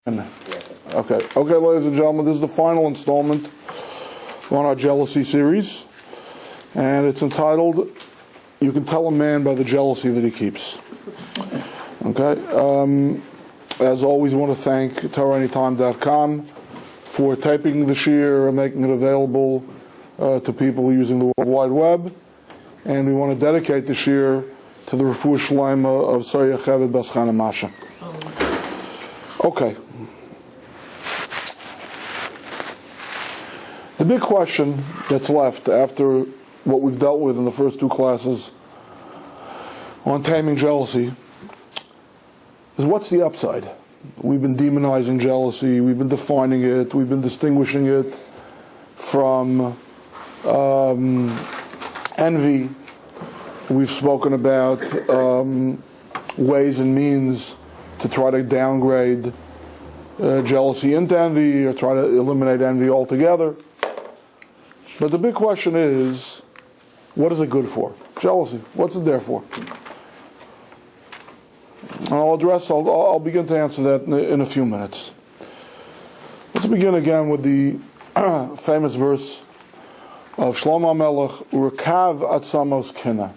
Okay, ladies and gentlemen, this is the final installment on our jealousy series, and it's entitled, "You Can Tell a Man by the Jealousy That He Keeps." Okay, as always, we want to thank TorahAnytime.com for taping the shiur and making it available to people using the World Wide Web, and we want to dedicate the shiur to the Refuah Shleima of Sarah Yocheved Bas Chana Masha. Okay. The big question that's left after what we've dealt with in the first two classes on taming jealousy is, what's the upside? We've been demonizing jealousy, we've been defining it, we've been distinguishing it from envy. We've spoken about ways and means to try to downgrade jealousy into envy, or try to eliminate envy altogether. But the big question is, what is it good for? Jealousy, what's it there for? And I'll begin to answer that in a few minutes. Let's begin again with the famous verse of Shlomo HaMelech, Urkav atzamos kina.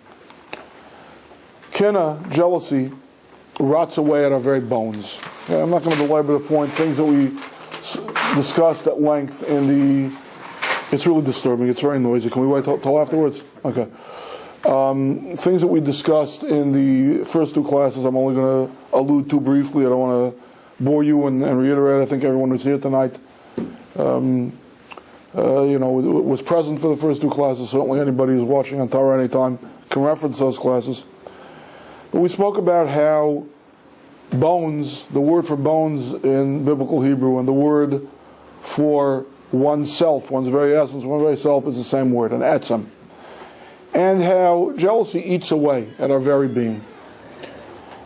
Kina, jealousy, rots away at our very bones. Okay, I'm not going to belabor the point. Things that we discussed at length in the... It's really disturbing. It's very noisy. Can we wait till afterwards? Okay. Things that we discussed in the first two classes, I'm only going to allude to briefly. I don't want to bore you and reiterate. I think everyone who's here tonight, was present for the first two classes. Certainly anybody who's watching on Torah Anytime can reference those classes. But we spoke about how bones, the word for bones in biblical Hebrew, and the word for oneself, one's very essence, one's very self, is the same word, an etzem. And how jealousy eats away at our very being.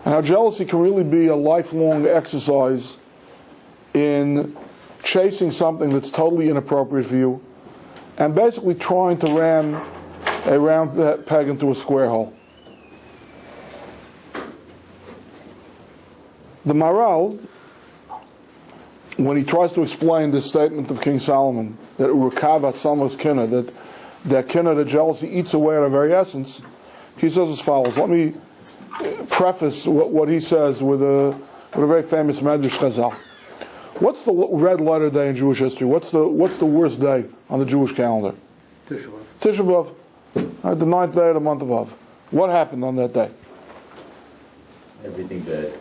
And how jealousy can really be a lifelong exercise in chasing something that's totally inappropriate for you, and basically trying to ram a round peg into a square hole. The Maral, when he tries to explain this statement of King Solomon, that Urkav atzamos kina, that kina, the jealousy, eats away at our very essence, he says as follows. Let me preface what he says with a very famous Medrash Chazal. What's the red letter day in Jewish history? What's the worst day on the Jewish calendar? Tisha B'Av. Tisha B'Av, the 9th day of the month of Av. What happened on that day? Everything bad.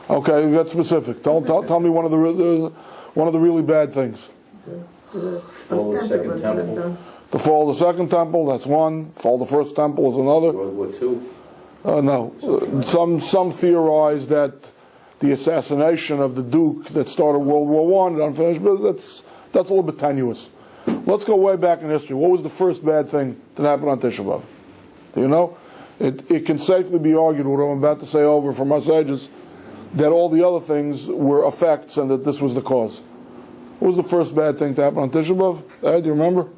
Okay, get specific. Tell me one of the really bad things. Fall of the Second Temple. The fall of the Second Temple, that's one. Fall of the First Temple is another. World War II. No. Some theorize that the assassination of the Duke that started World War I, unfinished, but that's a little bit tenuous. Let's go way back in history. What was the first bad thing that happened on Tisha B'Av? Do you know? It can safely be argued, what I'm about to say over from our sages, that all the other things were effects and that this was the cause. What was the first bad thing to happen on Tisha B'Av? Do you remember?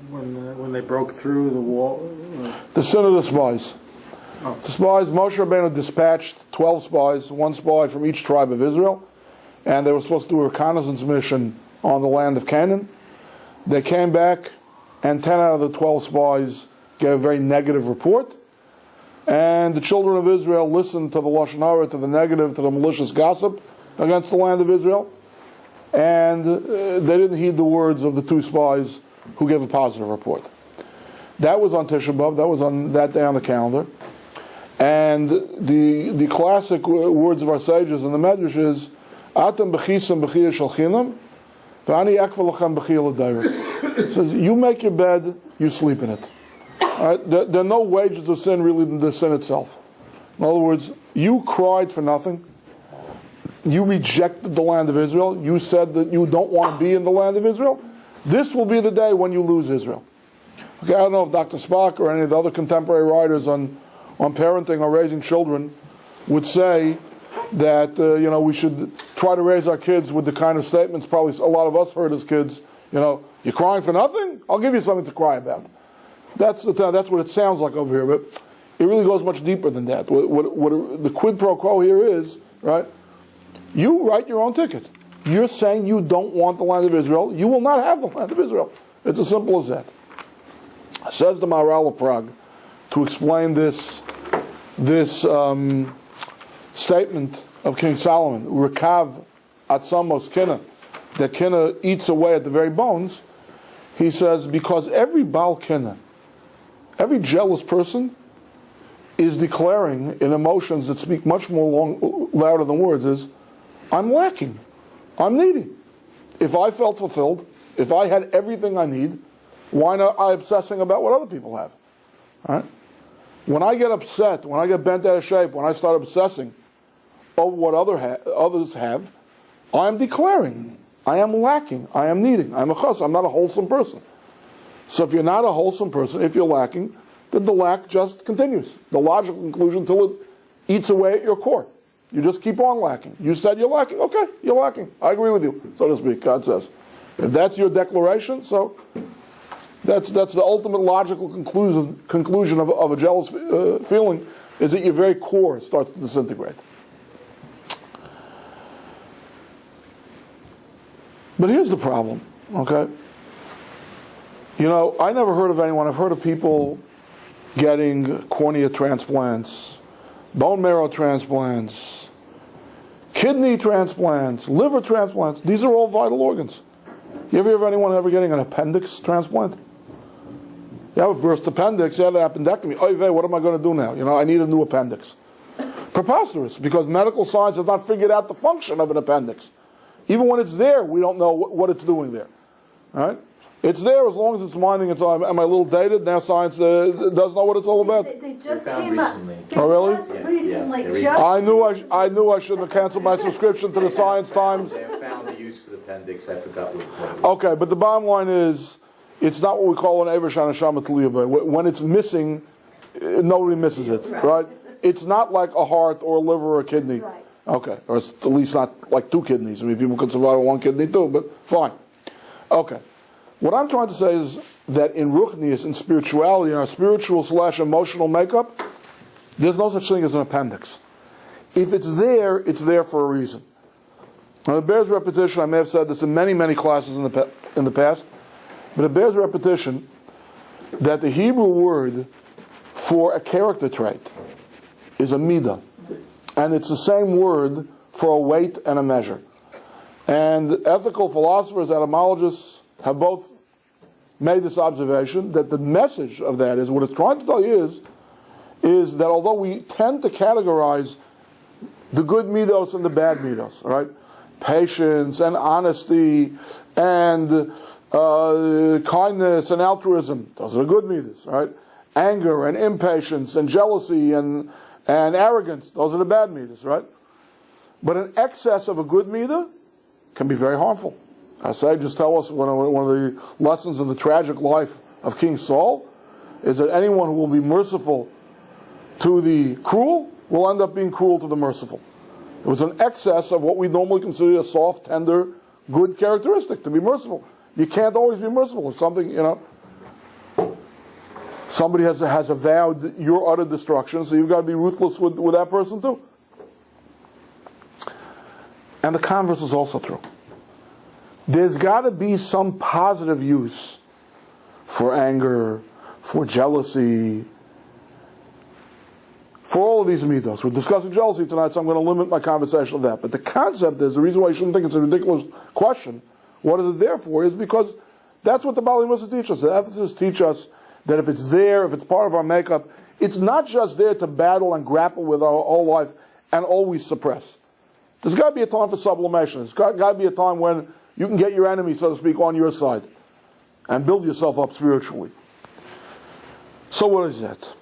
When they broke through the wall. The sin of the spies. Oh. The spies, Moshe Rabbeinu dispatched 12 spies, one spy from each tribe of Israel, and they were supposed to do a reconnaissance mission on the land of Canaan. They came back, and 10 out of the 12 spies gave a very negative report. And the children of Israel listened to the Lashon Hara, to the negative, to the malicious gossip against the land of Israel. And they didn't heed the words of the two spies who gave a positive report. That was on Tisha B'Av, that was on that day on the calendar. And the classic words of our sages in the Medrash is, Atam b'chisam b'chiyah shalchinam, v'ani ekva lachem b'chiyah l'dayros. It says, you make your bed, you sleep in it. There are no wages of sin really than the sin itself. In other words, you cried for nothing. You rejected the land of Israel. You said that you don't want to be in the land of Israel. This will be the day when you lose Israel. Okay, I don't know if Dr. Spock or any of the other contemporary writers on parenting or raising children would say that we should try to raise our kids with the kind of statements probably a lot of us heard as kids. You're crying for nothing? I'll give you something to cry about. That's what it sounds like over here, but it really goes much deeper than that. What the quid pro quo here is right? You write your own ticket. You're saying you don't want the land of Israel. You will not have the land of Israel. It's as simple as that. Says the Maharal of Prague to explain this statement of King Solomon, Rekav atzamos kina, that kina eats away at the very bones. He says, because every Baal kina, every jealous person, is declaring in emotions that speak much more louder than words is, I'm lacking, I'm needy. If I felt fulfilled, if I had everything I need, why not I obsessing about what other people have? All right? When I get upset, when I get bent out of shape, when I start obsessing over what others have, I am declaring, I am lacking, I am needing, I'm a chas, I'm not a wholesome person. So if you're not a wholesome person, if you're lacking, then the lack just continues. The logical conclusion until it eats away at your core. You just keep on lacking. You said you're lacking. Okay, you're lacking. I agree with you, so to speak, God says. If that's your declaration, so that's the ultimate logical conclusion of a jealous feeling, is that your very core starts to disintegrate. But here's the problem, okay? You know, I never heard of anyone, I've heard of people getting cornea transplants, bone marrow transplants, kidney transplants, liver transplants. These are all vital organs. You ever hear of anyone ever getting an appendix transplant? You have a burst appendix, you have an appendectomy. Oy vey, what am I going to do now? You know, I need a new appendix. Preposterous, because medical science has not figured out the function of an appendix. Even when it's there, we don't know what it's doing there. All right? It's there as long as it's minding its own. Am I a little dated? Now science does know what it's all about. They just They found came up. recently. Oh, really? Just recently. Yeah, Just I knew I shouldn't have canceled my subscription to the Science Times. They have found the use for the appendix. I forgot what it was. Okay, but the bottom line is, it's not what we call an Eiver Shana Taliyah. When it's missing, nobody misses it, right? It's not like a heart or a liver or a kidney. Right. Okay, or it's at least not like two kidneys. I mean, people can survive on one kidney too, but fine. Okay. What I'm trying to say is that in Ruchnius, in spirituality, in our spiritual/emotional makeup, there's no such thing as an appendix. If it's there for a reason. Now, it bears repetition. I may have said this in many, many classes in the past, but it bears repetition that the Hebrew word for a character trait is a midah. And it's the same word for a weight and a measure. And ethical philosophers, etymologists, have both made this observation, that the message of that is, what it's trying to tell you is that although we tend to categorize the good midos and the bad midos, right? Patience and honesty and kindness and altruism, those are the good midos, right? Anger and impatience and jealousy and arrogance, those are the bad midas, right? But an excess of a good midah can be very harmful. I say, just tell us one of the lessons of the tragic life of King Saul is that anyone who will be merciful to the cruel will end up being cruel to the merciful. It was an excess of what we normally consider a soft, tender, good characteristic, to be merciful. You can't always be merciful. If something, somebody has avowed your utter destruction, so you've got to be ruthless with that person too. And the converse is also true. There's got to be some positive use for anger, for jealousy, for all of these mitos. We're discussing jealousy tonight, so I'm going to limit my conversation to that. But the concept is, the reason why you shouldn't think it's a ridiculous question, what is it there for, is because that's what the Bali Musa teach us. The ethicists teach us that if it's there, if it's part of our makeup, it's not just there to battle and grapple with our whole life and always suppress. There's got to be a time for sublimation. There's got to be a time when you can get your enemy, so to speak, on your side and build yourself up spiritually. So what is that?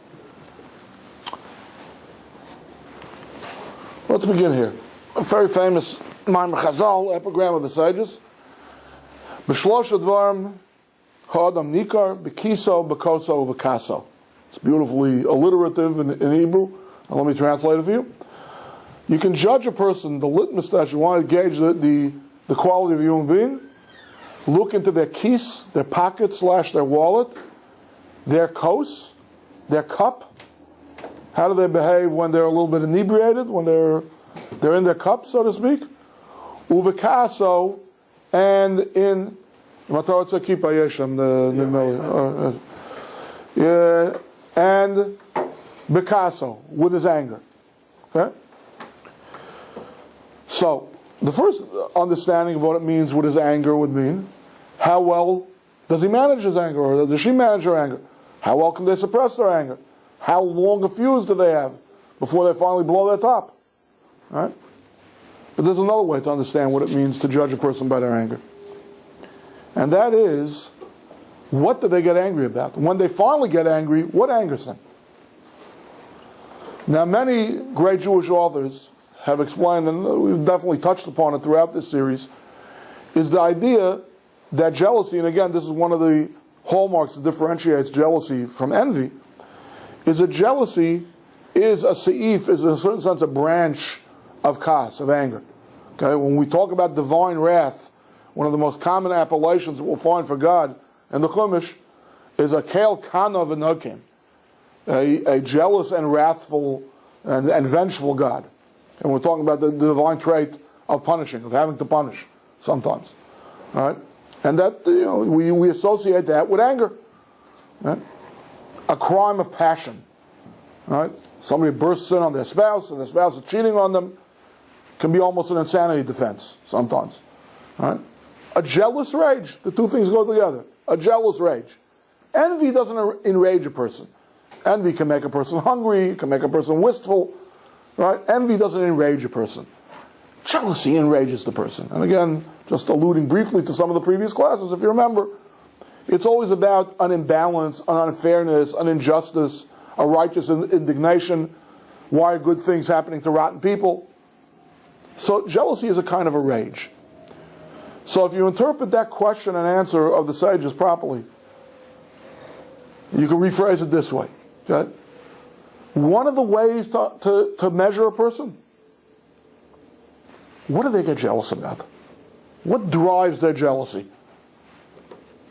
Let's begin here. A very famous Maimar Chazal, epigram of the sages. B'shlosh advarim ha'adam nikar b'kiso b'koso v'kaso. It's beautifully alliterative in Hebrew. Now let me translate it for you. You can judge a person, the litmus test, you want to gauge the quality of a human being. Look into their keys, their pocket / their wallet, their kos, their cup. How do they behave when they're a little bit inebriated, when they're They're in their cups, so to speak. Uvekaso, and in and Bekaso, with his anger. Okay? So, the first understanding of what it means, what his anger would mean, how well does he manage his anger, or does she manage her anger? How well can they suppress their anger? How long a fuse do they have before they finally blow their top? All right? But there's another way to understand what it means to judge a person by their anger. And that is, what do they get angry about? When they finally get angry, what angers them? Now, many great Jewish authors have explained, and we've definitely touched upon it throughout this series, is the idea that jealousy, and again, this is one of the hallmarks that differentiates jealousy from envy, is that jealousy is a seif, is in a certain sense a branch of kas, of anger. Okay, when we talk about divine wrath, one of the most common appellations that we'll find for God in the Chumash is a kel kana v'nokim, a jealous and wrathful and vengeful God. And we're talking about the divine trait of punishing, of having to punish sometimes. All right? And that, we associate that with anger. Right? A crime of passion. All right? Somebody bursts in on their spouse, and their spouse is cheating on them, can be almost an insanity defense sometimes. All right? A jealous rage. The two things go together. A jealous rage. Envy doesn't enrage a person. Envy can make a person hungry, can make a person wistful. Right? Envy doesn't enrage a person. Jealousy enrages the person. And again, just alluding briefly to some of the previous classes, if you remember, it's always about an imbalance, an unfairness, an injustice, a righteous indignation. Why are good things happening to rotten people? So jealousy is a kind of a rage. So if you interpret that question and answer of the sages properly, you can rephrase it this way. Okay? One of the ways to measure a person, what do they get jealous about? What drives their jealousy?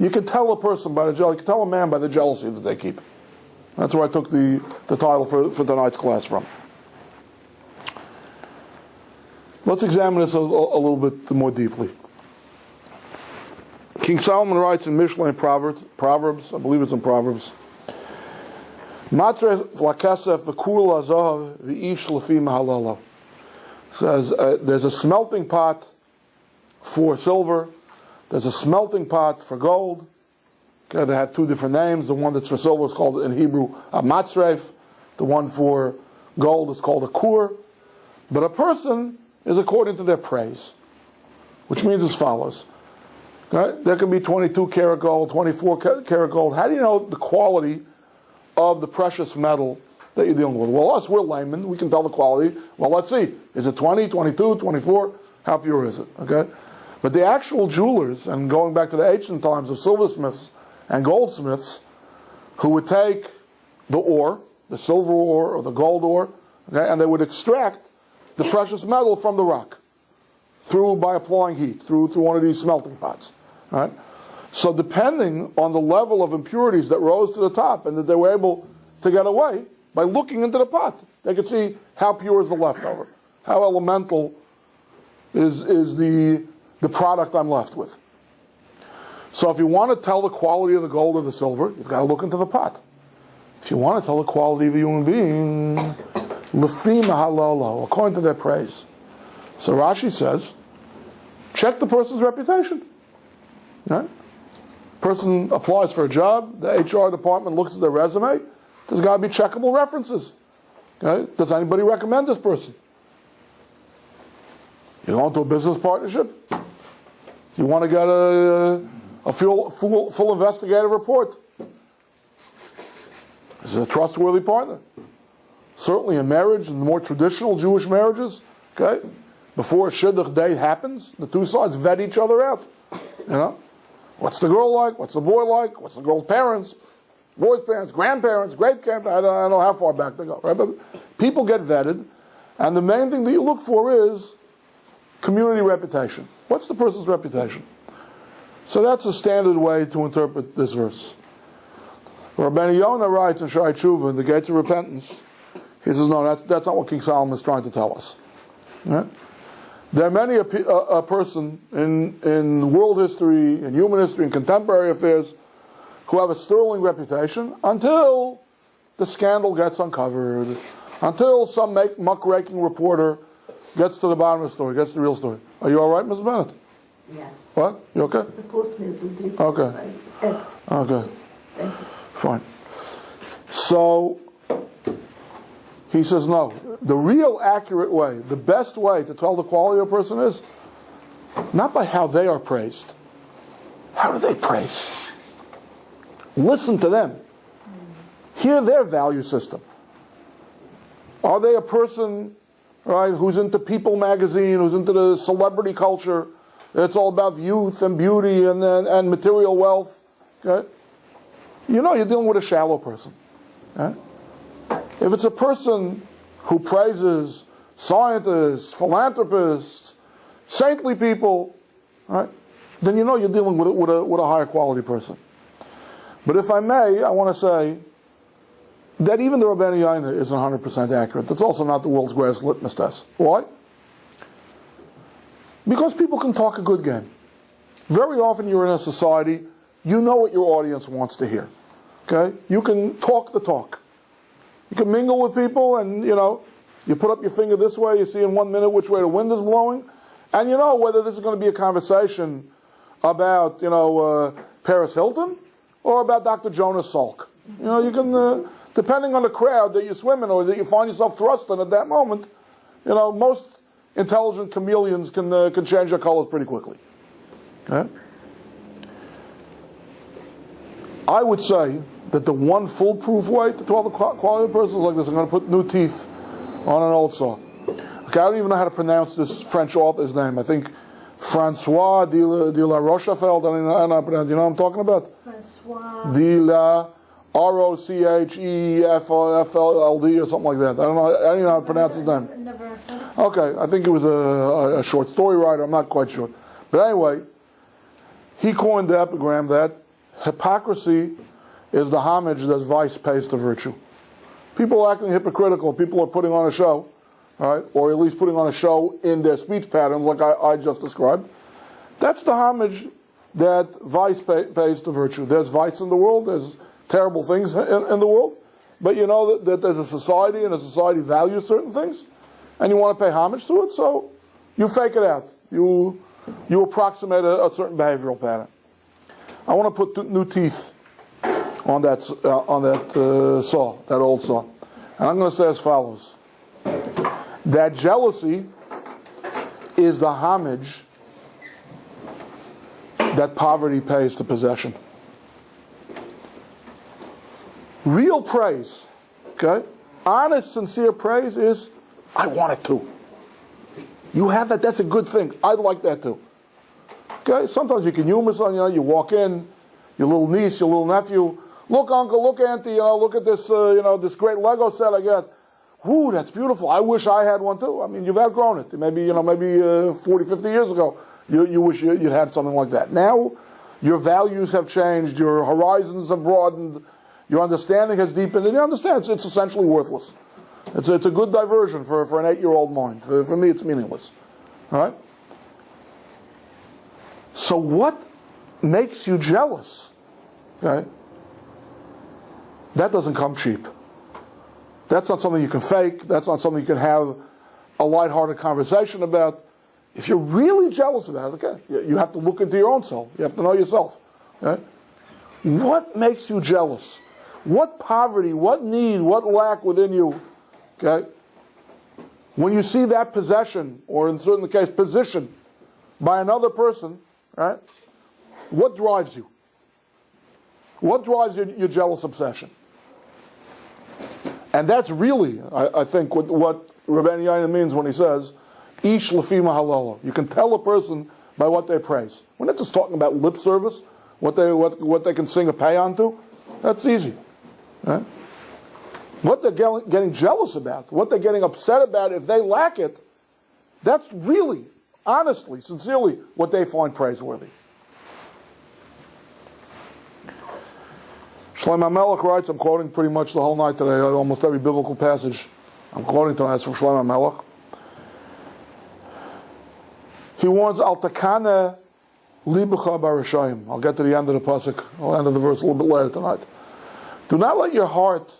You can tell a person by the jealousy, you can tell a man by the jealousy that they keep. That's where I took the title for tonight's class from. Let's examine this a little bit more deeply. King Solomon writes in Mishlei and Proverbs, I believe it's in Proverbs, Matre lakesef v'kur lazav v'ish lefi mahalalo. Says there's a smelting pot for silver, there's a smelting pot for gold. Okay, they have two different names. The one that's for silver is called in Hebrew a matzref. The one for gold is called a kur. But a person is according to their praise, which means as follows. Okay? There can be 22 karat gold, 24 karat gold. How do you know the quality of the precious metal that you're dealing with? Well, us, we're laymen. We can tell the quality. Well, let's see. Is it 20, 22, 24? How pure is it? Okay? But the actual jewelers, and going back to the ancient times of silversmiths and goldsmiths, who would take the ore, the silver ore or the gold ore, okay, and they would extract the precious metal from the rock by applying heat, through one of these smelting pots. Right? So depending on the level of impurities that rose to the top and that they were able to get away, by looking into the pot, they could see how pure is the leftover, how elemental is the product I'm left with. So if you want to tell the quality of the gold or the silver, you've got to look into the pot. If you want to tell the quality of a human being, lefi mahalolo, according to their praise. So Rashi says, check the person's reputation. Right? Person applies for a job, the HR department looks at their resume, there's got to be checkable references. Okay? Does anybody recommend this person? You go into a business partnership, you want to get a full investigative report. This is a trustworthy partner. Certainly in marriage, in the more traditional Jewish marriages, okay, before a shidduch day happens, the two sides vet each other out. You know? What's the girl like? What's the boy like? What's the girl's parents? Boy's parents, grandparents, great-grandparents, I don't know how far back they go. Right? But people get vetted, and the main thing that you look for is community reputation. What's the person's reputation? So that's a standard way to interpret this verse. Rabbi Yonah writes in Shai Tshuva, in the Gates of Repentance, he says, no, that's not what King Solomon is trying to tell us. Right? There are many a person in world history, in human history, in contemporary affairs, who have a sterling reputation until the scandal gets uncovered, until some muckraking reporter gets to the bottom of the story, gets to the real story. Are you all right, Ms. Bennett? Yeah. What? You okay? It's a postman. Okay. Okay. Thank you. Fine. So, he says no. The real accurate way, the best way to tell the quality of a person is not by how they are praised. How do they praise? Listen to them. Hear their value system. Are they a person, right, who's into People magazine, who's into the celebrity culture? It's all about youth and beauty and material wealth. Okay? You know you're dealing with a shallow person. Okay? If it's a person who praises scientists, philanthropists, saintly people, right, then you know you're dealing with a higher quality person. But if I may, I want to say that even the Rabbi Yaina isn't 100% accurate. That's also not the world's greatest litmus test. Why? Because people can talk a good game. Very often you're in a society, you know what your audience wants to hear. Okay? You can talk the talk. You can mingle with people and, you put up your finger this way, you see in 1 minute which way the wind is blowing, and you know whether this is going to be a conversation about, Paris Hilton or about Dr. Jonas Salk. You can, depending on the crowd that you swim in or that you find yourself thrust in at that moment, most intelligent chameleons can change their colors pretty quickly. Okay? I would say that the one foolproof way to tell the quality of a person is like this. I'm going to put new teeth on an old saw. Okay, I don't even know how to pronounce this French author's name. I think Francois de la Rochefeld. I don't know how to pronounce. You know what I'm talking about? Francois. De la Rochefld or something like that. I don't even know how to pronounce his name. Never heard of it. Okay, I think he was a short story writer. I'm not quite sure. But anyway, he coined the epigram that hypocrisy is the homage that vice pays to virtue. People are acting hypocritical. People are putting on a show, right? Or at least putting on a show in their speech patterns like I just described. That's the homage that vice pays to virtue. There's vice in the world. There's terrible things in the world. But you know that there's a society, and a society values certain things, and you want to pay homage to it, so you fake it out. You approximate a certain behavioral pattern. I want to put new teeth on that saw, that old saw. And I'm going to say as follows. That jealousy is the homage that poverty pays to possession. Real praise, okay? Honest, sincere praise is, I want it too. You have that, that's a good thing. I'd like that too. Okay? Sometimes you can humor someone, you walk in, your little niece, your little nephew, look uncle, look auntie, look at this, this great Lego set I got. Ooh, that's beautiful. I wish I had one too. I mean, you've outgrown it. Maybe 40, 50 years ago, you wish you'd had something like that. Now, your values have changed, your horizons have broadened, your understanding has deepened, and you understand it's essentially worthless. It's a good diversion for an 8-year-old mind. For me, it's meaningless. All right? So what makes you jealous? Okay? That doesn't come cheap. That's not something you can fake. That's not something you can have a lighthearted conversation about. If you're really jealous about it, okay, you have to look into your own self. You have to know yourself. Okay? What makes you jealous? What poverty, what need, what lack within you? Okay? When you see that possession, or in certain case, position, by another person, right? What drives you? What drives your jealous obsession? And that's really, I think, what Rabbi Yaina means when he says, Ish lefi mahalalo. You can tell a person by what they praise. We're not just talking about lip service, what they can sing a paean to. That's easy. Right? What they're getting jealous about, what they're getting upset about if they lack it, that's really, honestly, sincerely, what they find praiseworthy. Shlomo Melech writes, I'm quoting pretty much the whole night today, almost every biblical passage I'm quoting tonight is from Shlomo Melech. He warns, Al takana libucha barashayim. I'll get to the end of the pasuk, I'll end of the verse a little bit later tonight. Do not let your heart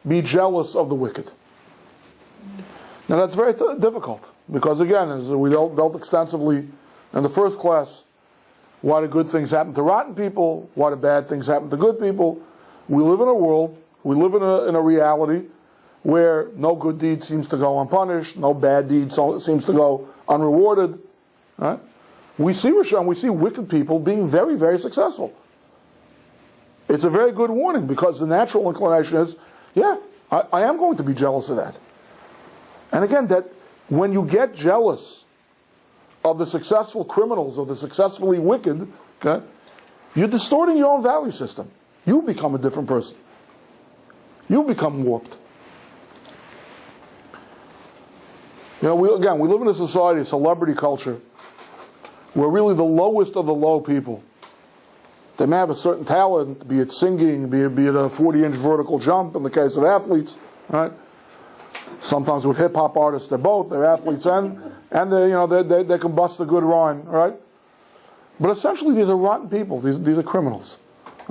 be jealous of the wicked. Now that's very difficult, because again, as we dealt extensively in the first class, why do good things happen to rotten people? Why do bad things happen to good people? We live in a world, we live in a reality where no good deed seems to go unpunished, no bad deed seems to go unrewarded. Right? We see wicked people being very, very successful. It's a very good warning, because the natural inclination is, yeah, I am going to be jealous of that. And again, that when you get jealous of the successful criminals, of the successfully wicked, okay, you're distorting your own value system. You become a different person. You become warped. You know, we live in a society, a celebrity culture, where really the lowest of the low people, they may have a certain talent, be it singing, be it a 40-inch vertical jump in the case of athletes, right? Sometimes with hip-hop artists, they're athletes and they can bust a good rhyme, right? But essentially, these are rotten people. These are criminals.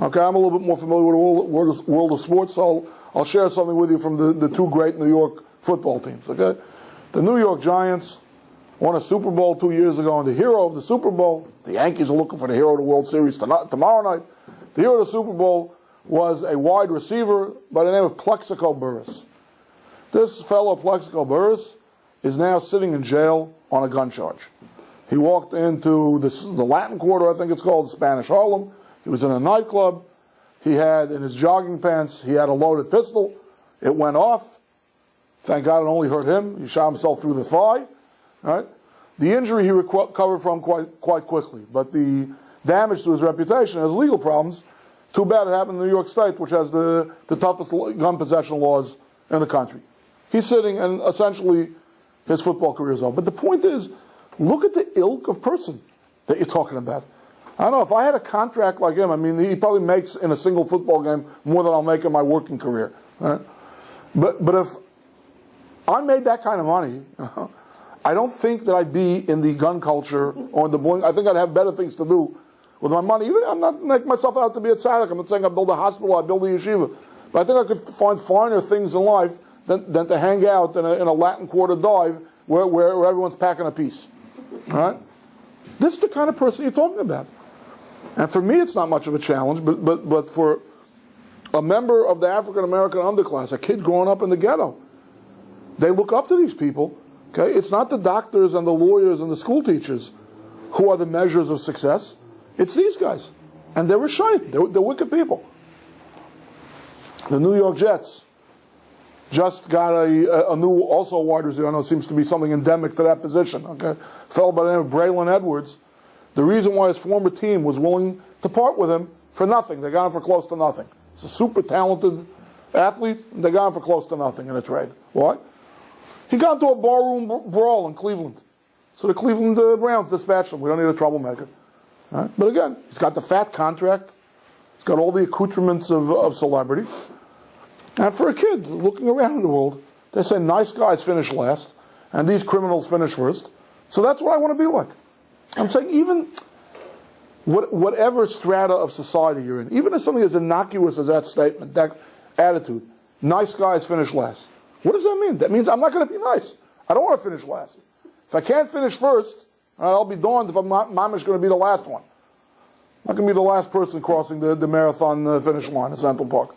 Okay, I'm a little bit more familiar with the world of sports, so I'll share something with you from the two great New York football teams. Okay, the New York Giants won a Super Bowl 2 years ago, and the hero of the Super Bowl, the Yankees are looking for the hero of the World Series tomorrow night. The hero of the Super Bowl was a wide receiver by the name of Plexico Burress. This fellow Plexico Burress is now sitting in jail on a gun charge. He walked into the Latin Quarter, I think it's called, Spanish Harlem. He was in a nightclub. He had, in his jogging pants, he had a loaded pistol. It went off. Thank God it only hurt him. He shot himself through the thigh. Right? The injury he recovered from quite quickly. But the damage to his reputation, his legal problems, too bad it happened in New York State, which has the toughest gun possession laws in the country. He's sitting, and essentially his football career is over. But the point is, look at the ilk of person that you're talking about. I don't know, if I had a contract like him, I mean, he probably makes in a single football game more than I'll make in my working career. Right? But if I made that kind of money, I don't think that I'd be in the gun culture or in the bullying. I think I'd have better things to do with my money. Even I'm not making myself out to be a tzaddik. I'm not saying I build a hospital, I build a yeshiva. But I think I could find finer things in life than to hang out in a Latin Quarter dive where everyone's packing a piece. All right? This is the kind of person you're talking about. And for me, it's not much of a challenge, but for a member of the African American underclass, a kid growing up in the ghetto, they look up to these people. Okay, it's not the doctors and the lawyers and the school teachers who are the measures of success. It's these guys, and they're Rishayim. They're wicked people. The New York Jets just got a new, also wide receiver. I know it seems to be something endemic to that position. Okay, a fellow by the name of Braylon Edwards. The reason why his former team was willing to part with him for nothing, they got him for close to nothing. He's a super talented athlete, and they got him for close to nothing in a trade. Why? He got into a barroom brawl in Cleveland. So the Cleveland Browns dispatched him. We don't need a troublemaker. All right? But again, he's got the fat contract. He's got all the accoutrements of celebrity. And for a kid looking around the world, they say nice guys finish last, and these criminals finish first. So that's what I want to be like. I'm saying even whatever strata of society you're in, even if something as innocuous as that statement, that attitude, nice guys finish last. What does that mean? That means I'm not going to be nice. I don't want to finish last. If I can't finish first, I'll be darned if Mama's going to be the last one. I'm not going to be the last person crossing the marathon finish line in Central Park.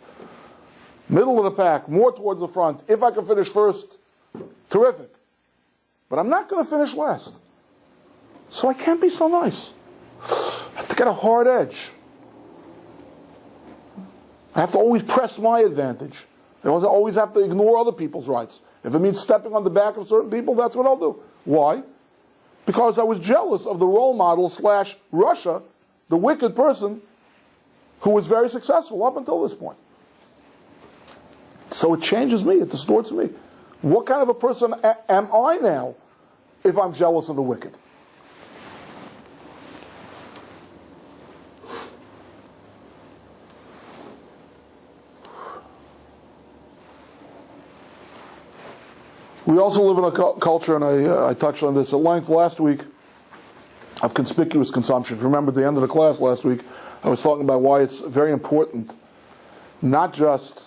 Middle of the pack, more towards the front. If I can finish first, terrific. But I'm not going to finish last. So I can't be so nice. I have to get a hard edge. I have to always press my advantage. I always have to ignore other people's rights. If it means stepping on the back of certain people, that's what I'll do. Why? Because I was jealous of the role model / Russia, the wicked person, who was very successful up until this point. So it changes me. It distorts me. What kind of a person am I now if I'm jealous of the wicked? We also live in a culture, and I touched on this at length last week, of conspicuous consumption. If you remember at the end of the class last week, I was talking about why it's very important not just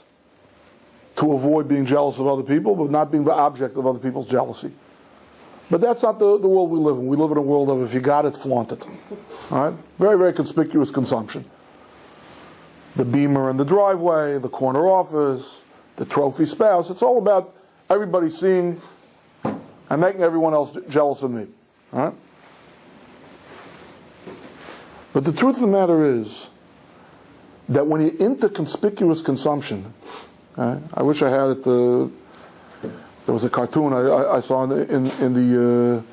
to avoid being jealous of other people, but not being the object of other people's jealousy. But that's not the world we live in. We live in a world of if you got it, flaunt it. All right? Very, very conspicuous consumption. The Beamer in the driveway, the corner office, the trophy spouse. It's all about everybody seeing and making everyone else jealous of me. All right? But the truth of the matter is that when you're into conspicuous consumption, right? I wish I had it. There was a cartoon I saw in the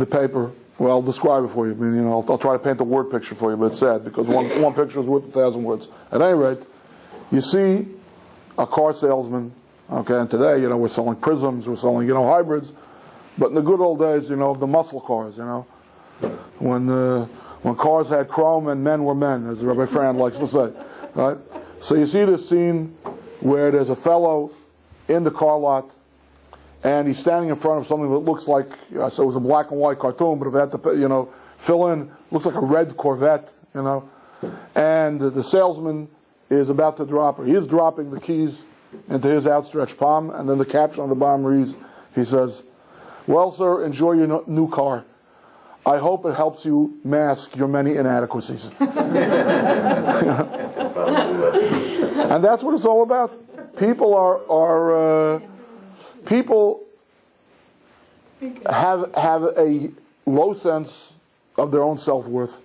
paper. Well, I'll describe it for you. I mean, I'll try to paint a word picture for you, but it's sad because one picture is worth 1,000 words. At any rate, you see a car salesman. Okay, and today, we're selling Prisms, we're selling, hybrids. But in the good old days, the muscle cars, when cars had chrome and men were men, as Rabbi Fran likes to say, right? So you see this scene where there's a fellow in the car lot, and he's standing in front of something that looks like, I said it was a black and white cartoon, but if I had to, fill in, looks like a red Corvette, and the salesman is about to drop, or he is dropping the keys into his outstretched palm, and then the caption on the bottom reads, he says, "Well, sir, enjoy your new car. I hope it helps you mask your many inadequacies." And that's what it's all about. People people have a low sense of their own self-worth.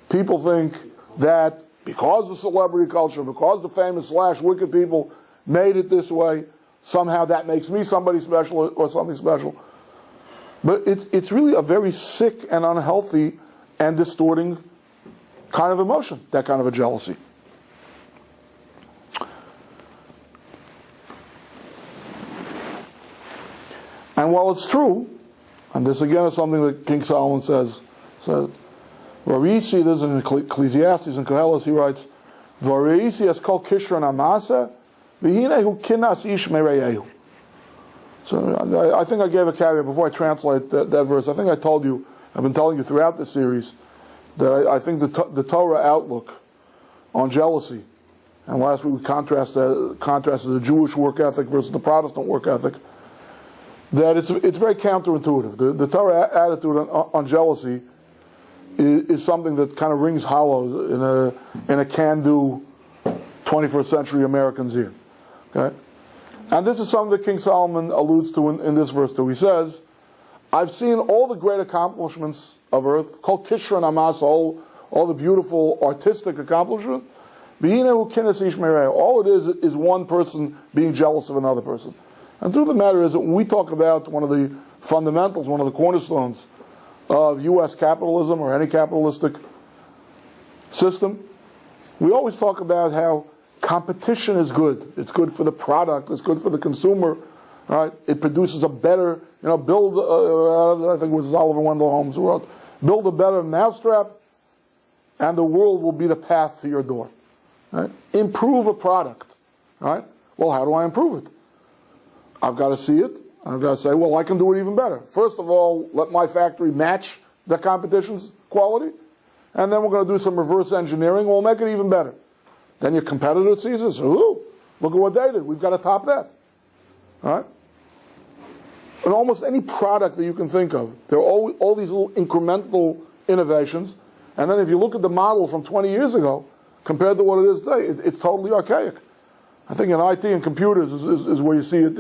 People think that because of celebrity culture, because the famous / wicked people made it this way, somehow that makes me somebody special or something special. But it's really a very sick and unhealthy and distorting kind of emotion, that kind of a jealousy. And while it's true, and this again is something that King Solomon says, Varisi, this is in Ecclesiastes and Koheles, he writes, Varisi es kol kishron amasa, v'hinehu kinas ish mereyehu. So I think I gave a caveat before I translate that verse. I think I told you, I've been telling you throughout the series, that I think the Torah outlook on jealousy, and last week we contrasted the Jewish work ethic versus the Protestant work ethic, that it's very counterintuitive. The Torah attitude on jealousy is something that kind of rings hollow in a can-do 21st century American's ear. Okay? And this is something that King Solomon alludes to in this verse too. He says, I've seen all the great accomplishments of earth, called Kishran Amas, all the beautiful artistic accomplishments. All it is one person being jealous of another person. And the truth of the matter is that when we talk about one of the fundamentals, one of the cornerstones of U.S. capitalism or any capitalistic system, we always talk about how competition is good. It's good for the product. It's good for the consumer. Right? It produces a better, build, I think it was Oliver Wendell Holmes who wrote, build a better mousetrap and the world will be the path to your door. Right? Improve a product. Right? Well, how do I improve it? I've got to see it. I've got to say, well, I can do it even better. First of all, let my factory match the competition's quality. And then we're going to do some reverse engineering. We'll make it even better. Then your competitor sees it. So, ooh, look at what they did. We've got to top that. All right? In almost any product that you can think of, there are all these little incremental innovations. And then if you look at the model from 20 years ago, compared to what it is today, it's totally archaic. I think in IT and computers is where you see it,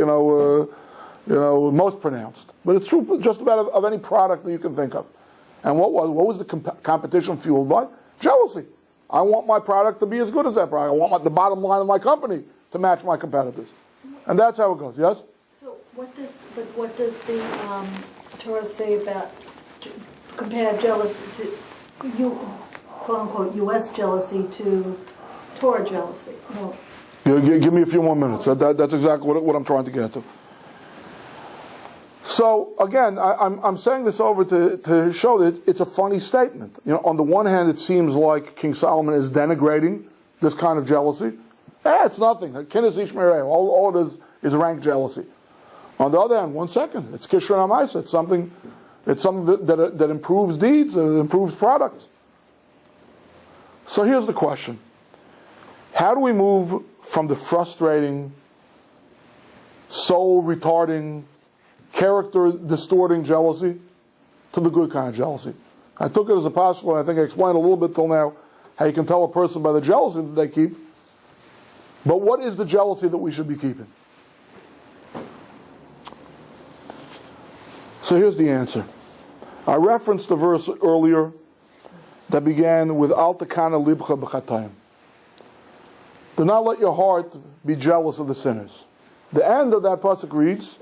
most pronounced. But it's true just about of any product that you can think of. And what was the competition fueled by? Jealousy. I want my product to be as good as that product. I want the bottom line of my company to match my competitors. And that's how it goes, yes? So what does the Torah say about compare jealousy to quote unquote U.S. jealousy to Torah jealousy? No. Give me a few more minutes. That's exactly what I'm trying to get to. So again, I'm saying this over to show that it's a funny statement. On the one hand, it seems like King Solomon is denigrating this kind of jealousy. It's nothing. Kinnis Ishmerei. All it is rank jealousy. On the other hand, 1 second, it's Kishran Amaisa. It's something It's something that improves deeds, improves products. So here's the question. How do we move from the frustrating, soul-retarding, character-distorting jealousy to the good kind of jealousy? I took it as a possible, and I think I explained a little bit till now how you can tell a person by the jealousy that they keep. But what is the jealousy that we should be keeping? So here's the answer. I referenced the verse earlier that began with Al Takana Libcha B'Chatayim. Do not let your heart be jealous of the sinners. The end of that pasuk reads,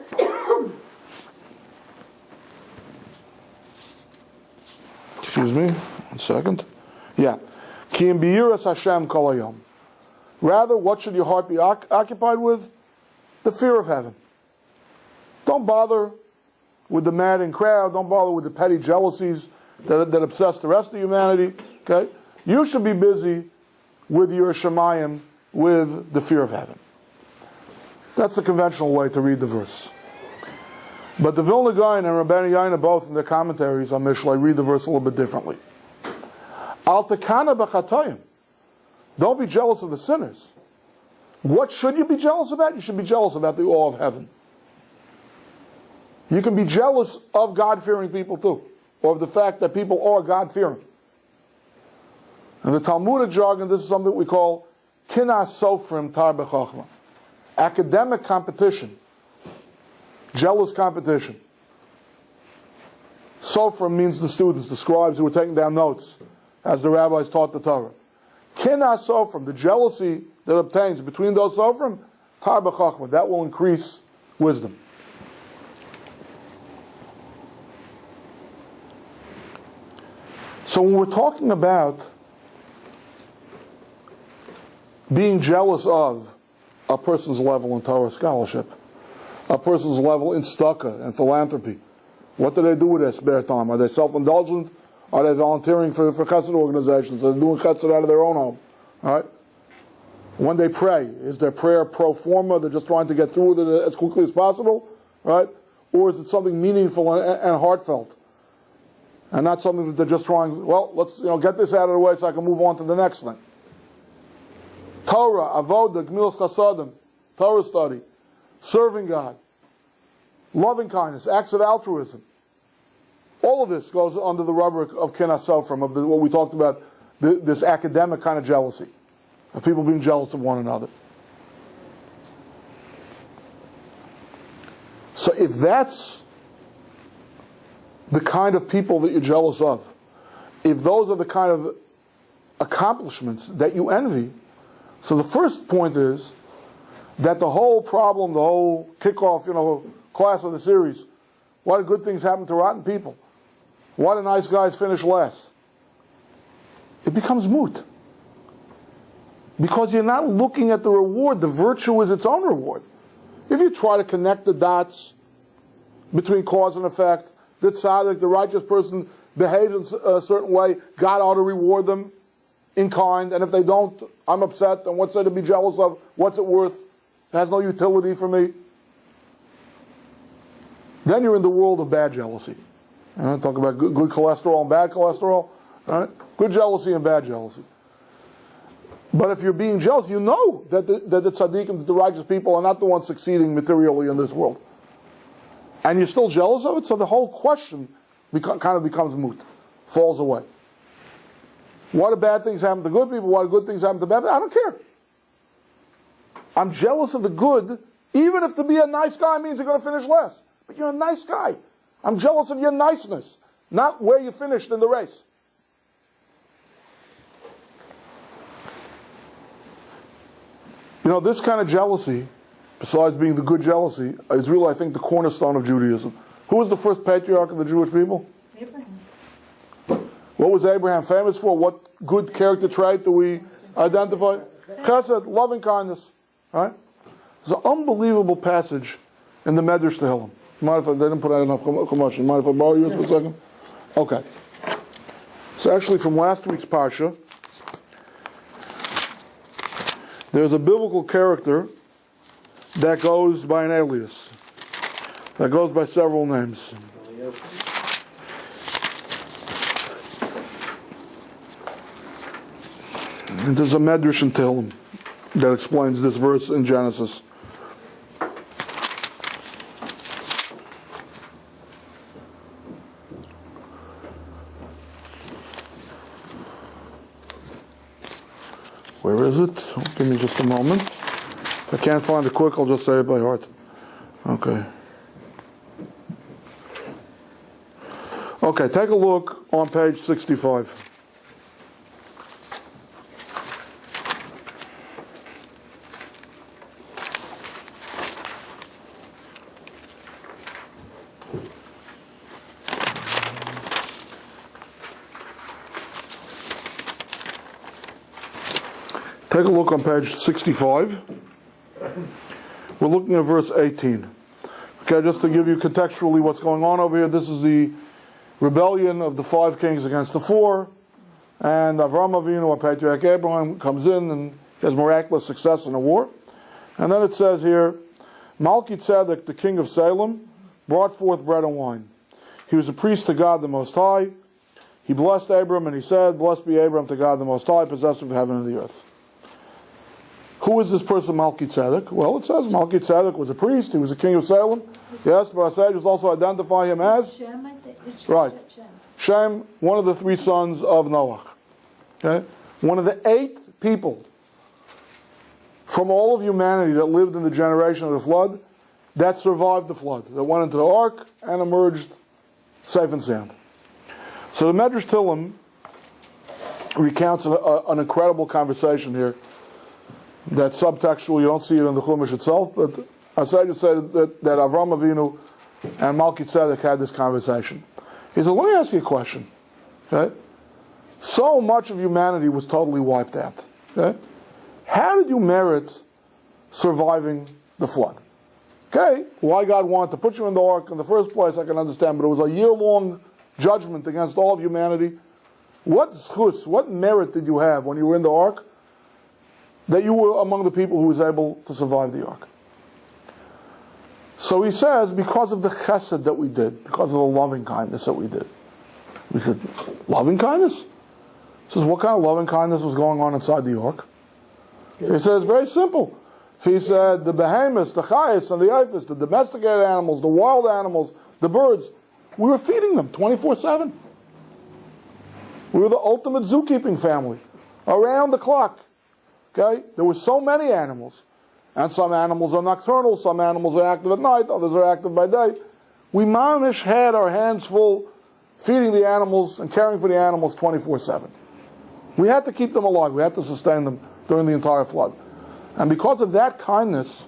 excuse me, 1 second. Yeah. Ki im biyiras Hashem kol hayom. Rather, what should your heart be occupied with? The fear of heaven. Don't bother with the madding crowd. Don't bother with the petty jealousies that obsess the rest of humanity. Okay? You should be busy with your Shemayim, with the fear of heaven. That's the conventional way to read the verse. But the Vilna Gaon and Rabbi Yaina, both in their commentaries on Mishlei, read the verse a little bit differently. Al Takana B'Chatayim. Don't be jealous of the sinners. What should you be jealous about? You should be jealous about the awe of heaven. You can be jealous of God-fearing people too, or of the fact that people are God-fearing. In the Talmudic jargon, this is something that we call Kinas Sofrim Tar B'Chachma. Academic competition. Jealous competition. Sofrim means the students, the scribes who were taking down notes as the rabbis taught the Torah. Kinas Sofrim, the jealousy that obtains between those Sofrim, Tar B'Chachma, that will increase wisdom. So when we're talking about being jealous of a person's level in Torah scholarship, a person's level in tzedakah and philanthropy, what do they do with their spare time? Are they self-indulgent? Are they volunteering for chesed organizations? Are they doing chesed out of their own home? All right? When they pray, is their prayer pro forma? They're just trying to get through with it as quickly as possible, right? Or is it something meaningful and heartfelt? And not something that they're just trying, well, let's get this out of the way so I can move on to the next thing. Torah, avodah, gemilas chasadim, Torah study, serving God, loving kindness, acts of altruism. All of this goes under the rubric of kinas sofrim, of what we talked about, this academic kind of jealousy, of people being jealous of one another. So if that's the kind of people that you're jealous of, if those are the kind of accomplishments that you envy, so the first point is that the whole problem, the whole kickoff, class of the series, why do good things happen to rotten people? Why do nice guys finish last? It becomes moot. Because you're not looking at the reward. The virtue is its own reward. If you try to connect the dots between cause and effect, the tzaddik, the righteous person, behaves in a certain way, God ought to reward them in kind, and if they don't, I'm upset, and what's there to be jealous of? What's it worth? It has no utility for me. Then you're in the world of bad jealousy. Talk about good cholesterol and bad cholesterol. All right? Good jealousy and bad jealousy. But if you're being jealous, you know that the tzaddikim, that the righteous people are not the ones succeeding materially in this world. And you're still jealous of it, so the whole question kind of becomes moot, falls away. Why do bad things happen to good people? Why do good things happen to bad people? I don't care. I'm jealous of the good, even if to be a nice guy means you're going to finish last. But you're a nice guy. I'm jealous of your niceness, not where you finished in the race. This kind of jealousy, besides being the good jealousy, is really, I think, the cornerstone of Judaism. Who was the first patriarch of the Jewish people? Abraham. What was Abraham famous for? What good character trait do we identify? Chesed, loving kindness. Right? There's an unbelievable passage in the Medrash Tehillim. Mind if they didn't put out enough chumash? Mind if I borrow yours for a second? Okay. So actually, from last week's parsha, there's a biblical character that goes by an alias, that goes by several names. And there's a Medrash in Tehillim that explains this verse in Genesis. Where is it? Give me just a moment. If I can't find it quick, I'll just say it by heart. Okay. Okay, take a look on page 65. Take a look on page 65. We're looking at verse 18. Okay, just to give you contextually what's going on over here, this is the rebellion of the 5 kings against the 4, and Avram Avinu, our patriarch Abraham, comes in and has miraculous success in the war. And then it says here, Malki Tzedek, the king of Salem, brought forth bread and wine. He was a priest to God the Most High. He blessed Abram, and he said, Blessed be Abram to God the Most High, possessor of heaven and the earth. Who is this person, Malki Tzedek? Well, it says Malki Tzedek was a priest. He was a king of Salem. Yes, but our sages also identify him as Shem, I think. right. Shem, one of the 3 sons of Noah. Okay, one of the 8 people from all of humanity that lived in the generation of the flood that survived the flood, that went into the ark and emerged safe and sound. So the Medrash Tehillim recounts an incredible conversation here. That subtextual, you don't see it in the Chumash itself, but I say to say that Avram Avinu and Malki Tzedek had this conversation. He said, let me ask you a question. Okay? So much of humanity was totally wiped out. Okay? How did you merit surviving the flood? Okay, why God wanted to put you in the ark in the first place, I can understand, but it was a year-long judgment against all of humanity. What schus, what merit did you have when you were in the ark that you were among the people who was able to survive the ark? So he says, because of the chesed that we did, because of the loving kindness that we did. We said, loving kindness? He says, what kind of loving kindness was going on inside the ark? He says, very simple. He said, the behemoths, the chayas, and the eifus, the domesticated animals, the wild animals, the birds, we were feeding them 24/7. We were the ultimate zookeeping family, around the clock. Okay? There were so many animals. And some animals are nocturnal, some animals are active at night, others are active by day. We mamish had our hands full feeding the animals and caring for the animals 24/7. We had to keep them alive. We had to sustain them during the entire flood. And because of that kindness,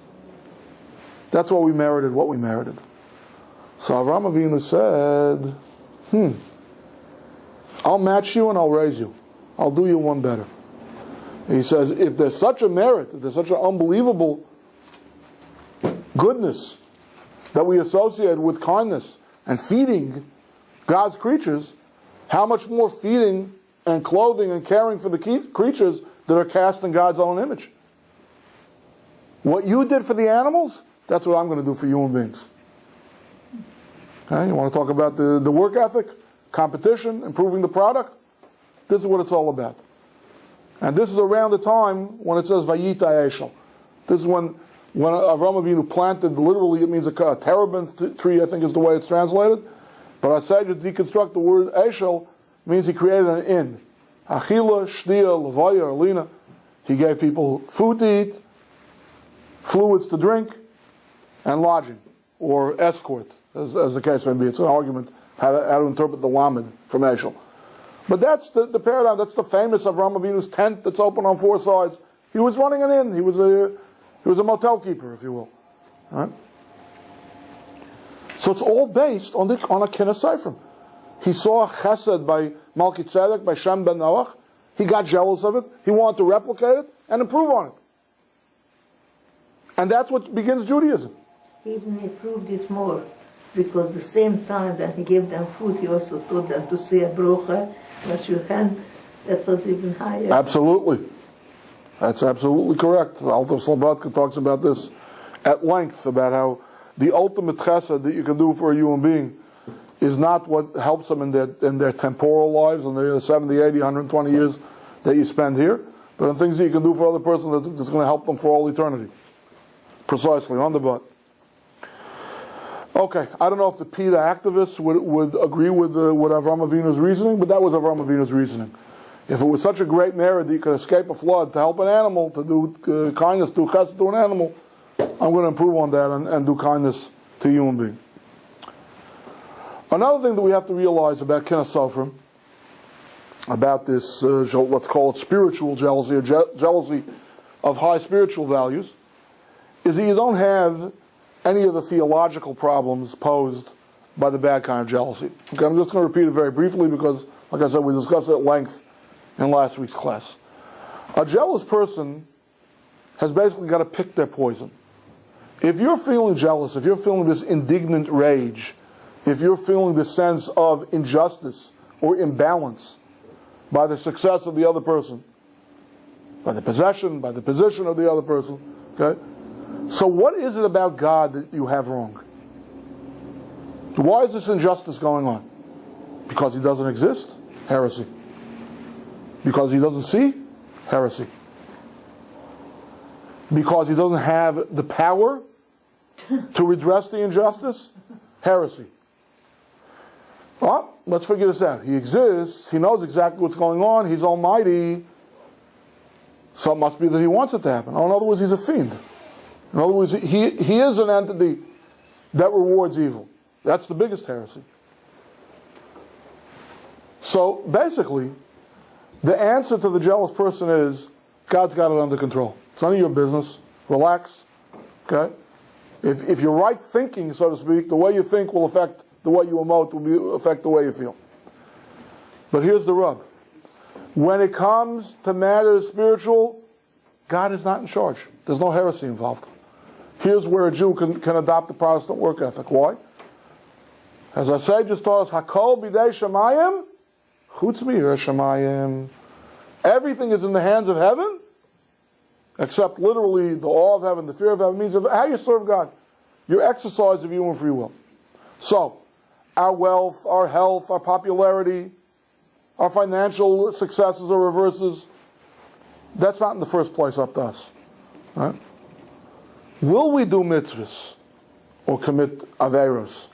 that's why we merited what we merited. So Avram Avinu said, I'll match you and I'll raise you. I'll do you one better. He says, if there's such a merit, if there's such an unbelievable goodness that we associate with kindness and feeding God's creatures, how much more feeding and clothing and caring for the creatures that are cast in God's own image? What you did for the animals, that's what I'm going to do for human beings. Okay, you want to talk about the work ethic, competition, improving the product? This is what it's all about. And this is around the time when it says Vayita Eshel. This is when Avram Avinu planted, literally it means a terebinth tree, I think is the way it's translated. But I say to deconstruct the word Eshel, means he created an inn. Achila, Shtia, Levaya, Alina. He gave people food to eat, fluids to drink, and lodging, or escort, as the case may be. It's an argument how to interpret the Lamed from Eshel. But that's the paradigm. That's the famous Avram Avinu's tent that's open on 4 sides. He was running an inn. He was a motel keeper, if you will. All right? So it's all based on a Kinnas Seifrim. He saw a chesed by Malki Tzedek, by Shem ben Noach. He got jealous of it. He wanted to replicate it and improve on it. And that's what begins Judaism. He even improved it more, because the same time that he gave them food, he also taught them to say a brocha, wash your hand. That was even higher. Absolutely. That's absolutely correct. Alter Slobodka talks about this at length, about how the ultimate chesed that you can do for a human being is not what helps them in their temporal lives, in their 70, 80, 120 years that you spend here, but on things that you can do for other person that's going to help them for all eternity. Precisely, on the butt. Okay, I don't know if the PETA activists would agree with Avraham Avinu's reasoning, but that was Avraham Avinu's reasoning. If it was such a great merit that you could escape a flood to help an animal, to do kindness, do chesed to an animal, I'm going to improve on that and do kindness to a human being. Another thing that we have to realize about Kinnas Sofrim, about this, let's call it spiritual jealousy, or jealousy of high spiritual values, is that you don't have any of the theological problems posed by the bad kind of jealousy. Okay, I'm just going to repeat it very briefly because, like I said, we discussed it at length in last week's class. A jealous person has basically got to pick their poison. If you're feeling jealous, if you're feeling this indignant rage, if you're feeling this sense of injustice or imbalance by the success of the other person, by the possession, by the position of the other person, okay? So what is it about God that you have wrong? Why is this injustice going on? Because He doesn't exist? Heresy. Because He doesn't see? Heresy. Because He doesn't have the power to redress the injustice? Heresy. Well, let's figure this out. He exists. He knows exactly what's going on. He's almighty. So it must be that He wants it to happen. Or in other words, He's a fiend. In other words, he is an entity that rewards evil. That's the biggest heresy. So basically, the answer to the jealous person is, God's got it under control. It's none of your business. Relax. Okay? If you're right thinking, so to speak, the way you think will affect the way you emote, will affect the way you feel. But here's the rub. When it comes to matters spiritual, God is not in charge. There's no heresy involved. Here's where a Jew can adopt the Protestant work ethic. Why? As I say, just taught us, Hakol bidei shamayim, chutz mi'yireh shamayim. Everything is in the hands of heaven, except literally the awe of heaven, the fear of heaven, means of how you serve God. Your exercise of human free will. So, our wealth, our health, our popularity, our financial successes or reverses, that's not in the first place up to us. Right? Will we do mitzvahs or commit averos?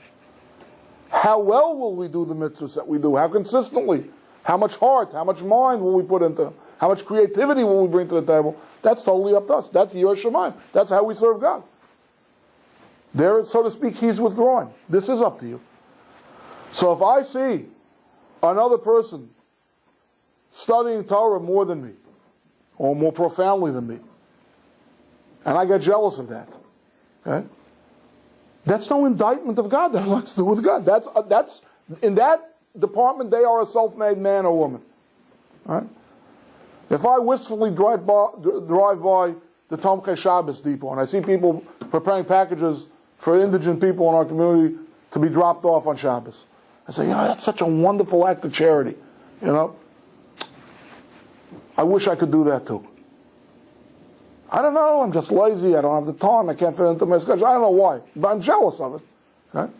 How well will we do the mitzvahs that we do? How consistently? How much heart? How much mind will we put into them? How much creativity will we bring to the table? That's totally up to us. That's Yireh Shamayim. That's how we serve God. There, so to speak, He's withdrawing. This is up to you. So if I see another person studying Torah more than me, or more profoundly than me, and I get jealous of that, okay? That's no indictment of God. That has nothing to do with God. That's in that department, they are a self-made man or woman. All right? If I wistfully drive by the Tomchei Shabbos depot and I see people preparing packages for indigent people in our community to be dropped off on Shabbos, I say, that's such a wonderful act of charity. I wish I could do that too. I don't know, I'm just lazy, I don't have the time, I can't fit into my schedule, I don't know why, but I'm jealous of it. Okay?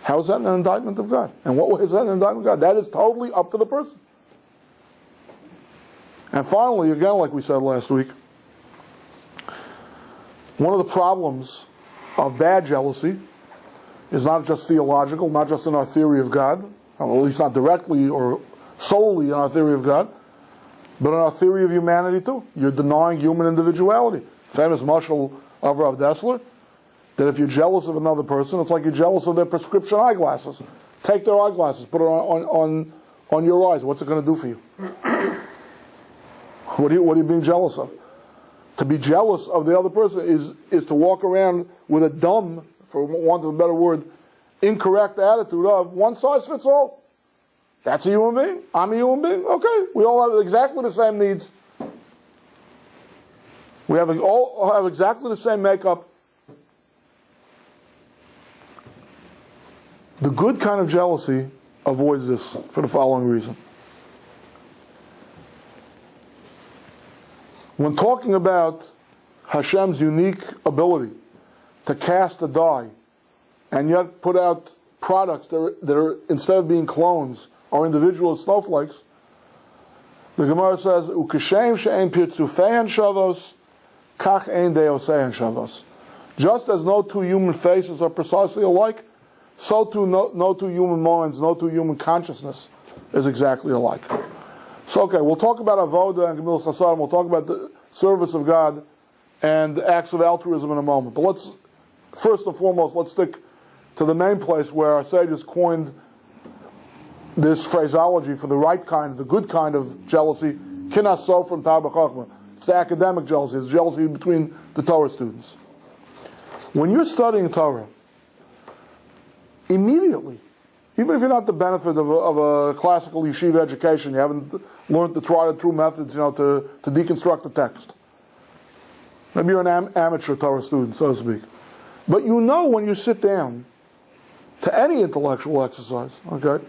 How is that an indictment of God? And what way is that an indictment of God? That is totally up to the person. And finally, again, like we said last week, one of the problems of bad jealousy is not just theological, not just in our theory of God, or at least not directly or solely in our theory of God, but in our theory of humanity too. You're denying human individuality. Famous mashal of Rav Dessler, that if you're jealous of another person, it's like you're jealous of their prescription eyeglasses. Take their eyeglasses, put it on your eyes. What's it going to do for you? What are you being jealous of? To be jealous of the other person is to walk around with a dumb, for want of a better word, incorrect attitude of one size fits all. That's a human being. I'm a human being. Okay, we all have exactly the same needs. We all have exactly the same makeup. The good kind of jealousy avoids this for the following reason. When talking about Hashem's unique ability to cast a die and yet put out products that are instead of being clones, are individual snowflakes, The Gemara says, "Ukashem she'en pirtzufein shavos, kach ein deosein shavos." Just as no two human faces are precisely alike, so too no two human minds, no two human consciousness is exactly alike. So, okay, we'll talk about avoda and gemilas chasadim. We'll talk about the service of God and acts of altruism in a moment. But let's first and foremost let's stick to the main place where our sages coined this phraseology for the right kind, the good kind of jealousy, kinas sofrim tabach chachma. It's the academic jealousy, it's jealousy between the Torah students. When you're studying Torah, immediately, even if you're not the benefit of a classical yeshiva education, you haven't learned the tried and true methods, to deconstruct the text. Maybe you're an amateur Torah student, so to speak. But when you sit down to any intellectual exercise, okay,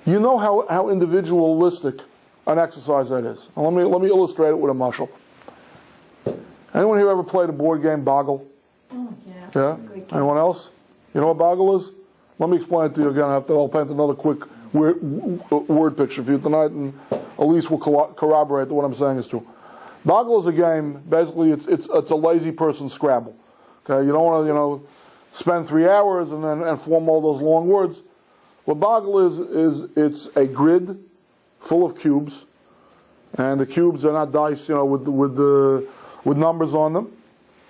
you know how individualistic an exercise that is. Now let me illustrate it with a mashal. Anyone here ever played a board game, Boggle? Oh, yeah. Yeah? Great game. Anyone else? You know what Boggle is? Let me explain it to you again. I'll paint another quick word picture for you tonight, and Elise will corroborate that what I'm saying is true. Boggle is a game. Basically, it's a lazy person Scrabble. Okay, you don't want to spend 3 hours and form all those long words. What Boggle is it's a grid full of cubes, and the cubes are not dice, with numbers on them.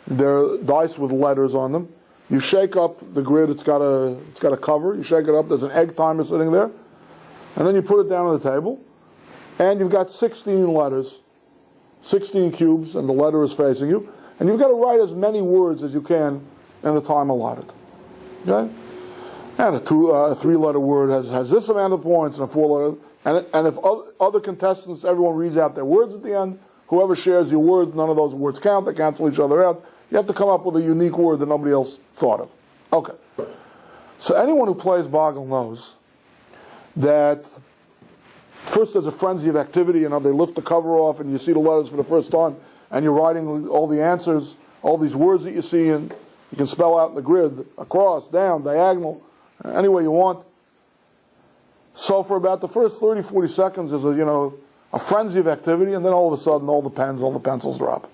They're dice with letters on them. You shake up the grid, it's got a cover, you shake it up, there's an egg timer sitting there, and then you put it down on the table, and you've got 16 letters, 16 cubes, and the letter is facing you, and you've got to write as many words as you can in the time allotted. Okay? And a 3-letter word has this amount of points, and a 4-letter, and if other contestants, everyone reads out their words at the end, whoever shares your word, none of those words count, they cancel each other out. You have to come up with a unique word that nobody else thought of. Okay. So anyone who plays Boggle knows that first there's a frenzy of activity, they lift the cover off and you see the letters for the first time and you're writing all the answers, all these words that you see, and you can spell out in the grid, across, down, diagonal, any way you want. So for about the first 30, 40 seconds there's a frenzy of activity, and then all of a sudden all the pens, all the pencils drop.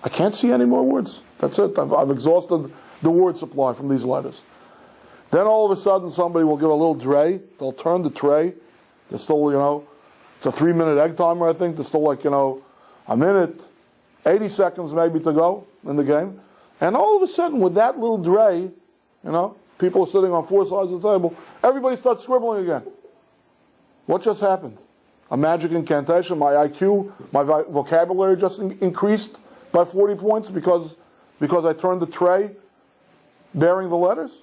I can't see any more words. That's it. I've exhausted the word supply from these letters. Then all of a sudden somebody will give a little tray. They'll turn the tray. There's still, it's a 3-minute egg timer, I think. There's still a minute, 80 seconds maybe to go in the game. And all of a sudden with that little tray, people are sitting on 4 sides of the table, everybody starts scribbling again. What just happened? A magic incantation? My IQ, my vocabulary just increased by 40 points because I turned the tray bearing the letters?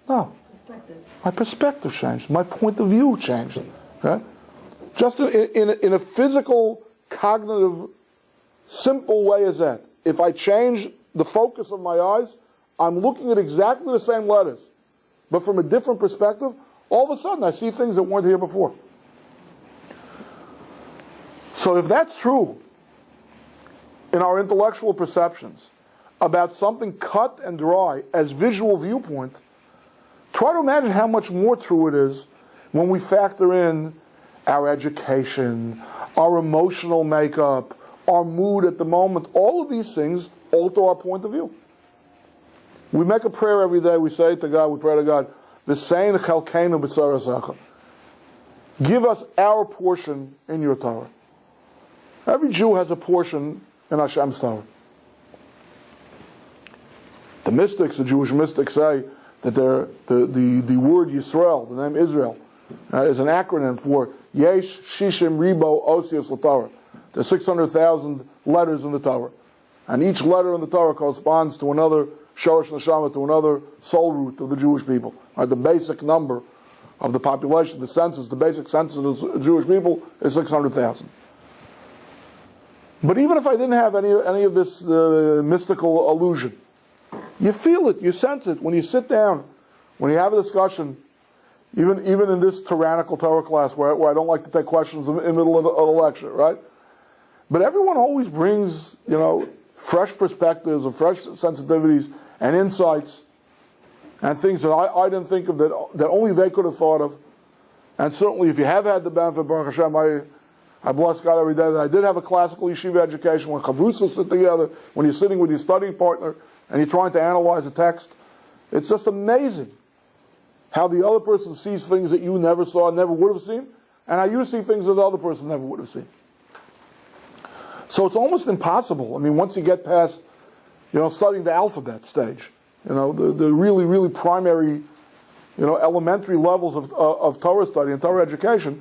No. Perspective. My perspective changed. My point of view changed. Okay? Just in a physical, cognitive, simple way as that. If I change the focus of my eyes, I'm looking at exactly the same letters, but from a different perspective, all of a sudden I see things that weren't here before. So if that's true in our intellectual perceptions about something cut and dry as visual viewpoint, try to imagine how much more true it is when we factor in our education, our emotional makeup, our mood at the moment. All of these things alter our point of view. We make a prayer every day. We say to God, we pray to God, "V'sein chelkeinu b'tzarasecha." Give us our portion in your Torah. Every Jew has a portion in Hashem's Torah. The mystics, the Jewish mystics, say that the word Yisrael, the name Israel, is an acronym for Yesh Shishim Ribo Osios LaTorah. There's 600,000 letters in the Torah, and each letter in the Torah corresponds to another Shorosh Neshama, to another soul root of the Jewish people. The basic number of the population, the census, the basic census of the Jewish people is 600,000. But even if I didn't have any of this mystical illusion, you feel it, you sense it when you sit down, when you have a discussion, even in this tyrannical Torah class where I don't like to take questions in the middle of a lecture, right? But everyone always brings, fresh perspectives and fresh sensitivities and insights and things that I didn't think of that only they could have thought of. And certainly if you have had the benefit, Baruch Hashem, I bless God every day that I did have a classical yeshiva education when chavrusas sit together, when you're sitting with your study partner and you're trying to analyze a text. It's just amazing how the other person sees things that you never saw, never would have seen, and how you see things that the other person never would have seen. So it's almost impossible. I mean, once you get past, studying the alphabet stage, the really, really primary, elementary levels of Torah study and Torah education,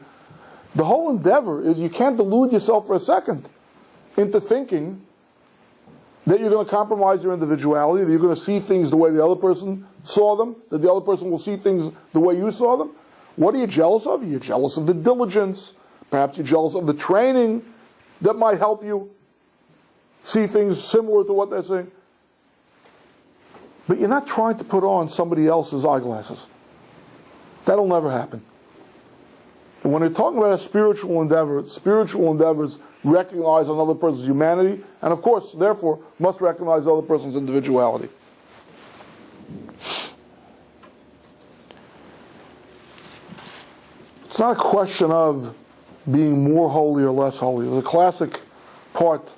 the whole endeavor is you can't delude yourself for a second into thinking that you're going to compromise your individuality, that you're going to see things the way the other person saw them, that the other person will see things the way you saw them. What are you jealous of? You're jealous of the diligence. Perhaps you're jealous of the training that might help you see things similar to what they're saying. But you're not trying to put on somebody else's eyeglasses. That'll never happen. And when you're talking about a spiritual endeavor, spiritual endeavors recognize another person's humanity, and of course, therefore, must recognize the other person's individuality. It's not a question of being more holy or less holy. There's a classic part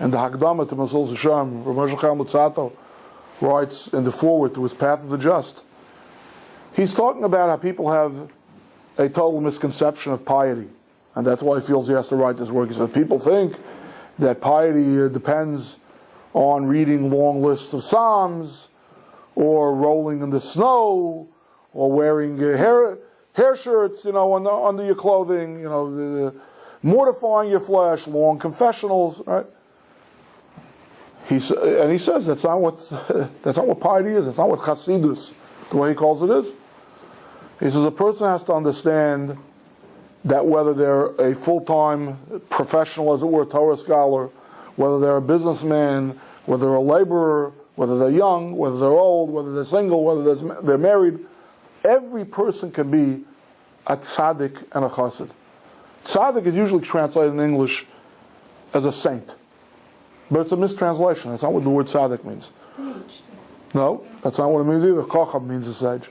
in the Hakdama to Masil Zisham, Rabbi Mutzato writes in the foreword to his Path of the Just. He's talking about how people have a total misconception of piety, and that's why he feels he has to write this work. He says people think that piety depends on reading long lists of psalms, or rolling in the snow, or wearing hair shirts, under your clothing, mortifying your flesh, long confessionals, right? He says that's not what piety is. That's not what Chasidus, the way he calls it, is. He says a person has to understand that whether they're a full-time professional, as it were, Torah scholar, whether they're a businessman, whether they're a laborer, whether they're young, whether they're old, whether they're single, whether they're married, every person can be a tzaddik and a chassid. Tzaddik is usually translated in English as a saint, but it's a mistranslation. That's not what the word tzaddik means. No, that's not what it means either. Chacham means a sage.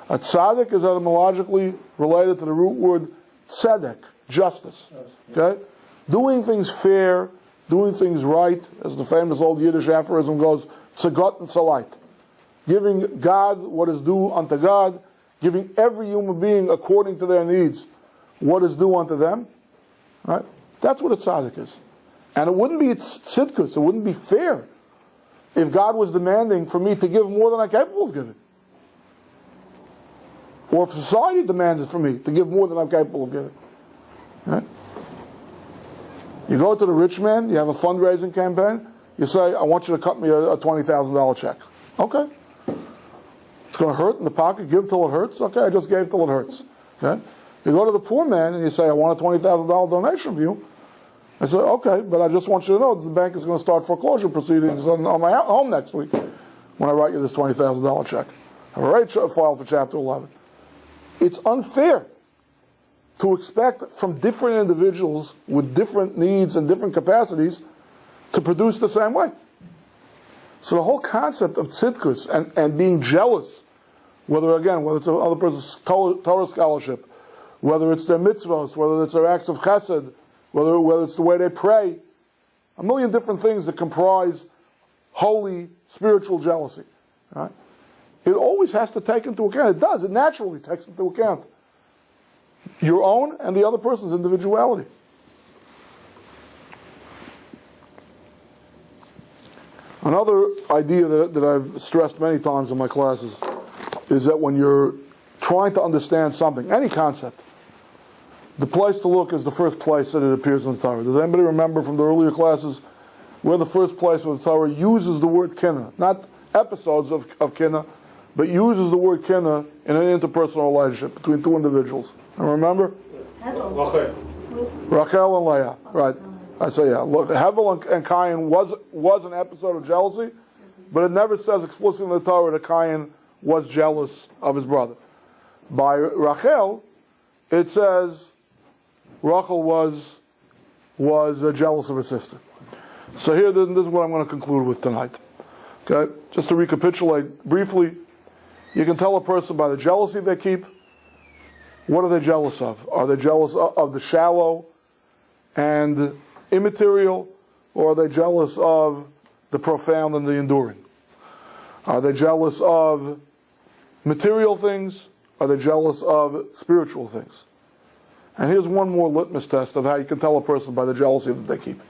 A tzaddik is etymologically related to the root word tzedek, justice. Okay? Doing things fair, doing things right, as the famous old Yiddish aphorism goes, tzagot and tzalait. Giving God what is due unto God, giving every human being according to their needs what is due unto them. Right? That's what a tzaddik is. And it wouldn't be tzidkus, it wouldn't be fair if God was demanding for me to give more than I'm capable of giving. Or if society demanded for me to give more than I'm capable of giving. Right? You go to the rich man, you have a fundraising campaign, you say, I want you to cut me a $20,000 check. Okay. It's going to hurt in the pocket, give till it hurts. Okay, I just gave till it hurts. Okay. You go to the poor man and you say, I want a $20,000 donation from you. I say, okay, but I just want you to know that the bank is going to start foreclosure proceedings on my home next week when I write you this $20,000 check. I've already filed for Chapter 11. It's unfair to expect from different individuals with different needs and different capacities to produce the same way. So the whole concept of tzidkus and being jealous, whether it's another person's Torah scholarship, whether it's their mitzvahs, whether it's their acts of chesed, whether it's the way they pray, a million different things that comprise holy spiritual jealousy. Right? It always has to take into account, it does, it naturally takes into account your own and the other person's individuality. Another idea that I've stressed many times in my classes is that when you're trying to understand something, any concept, the place to look is the first place that it appears in the Torah. Does anybody remember from the earlier classes where the first place where the Torah uses the word kinna? Not episodes of kinna, but uses the word kinna in an interpersonal relationship between two individuals. And remember? Rachel and Leah. Right. I say, yeah. Look, Hevel and Cain was an episode of jealousy, but it never says explicitly in the Torah that Cain was jealous of his brother. By Rachel, it says Rachel was jealous of her sister. So here, this is what I'm going to conclude with tonight. Okay, just to recapitulate briefly, you can tell a person by the jealousy they keep. What are they jealous of? Are they jealous of the shallow, and immaterial, or are they jealous of the profound and the enduring? Are they jealous of material things? Are they jealous of spiritual things? And here's one more litmus test of how you can tell a person by the jealousy that they keep.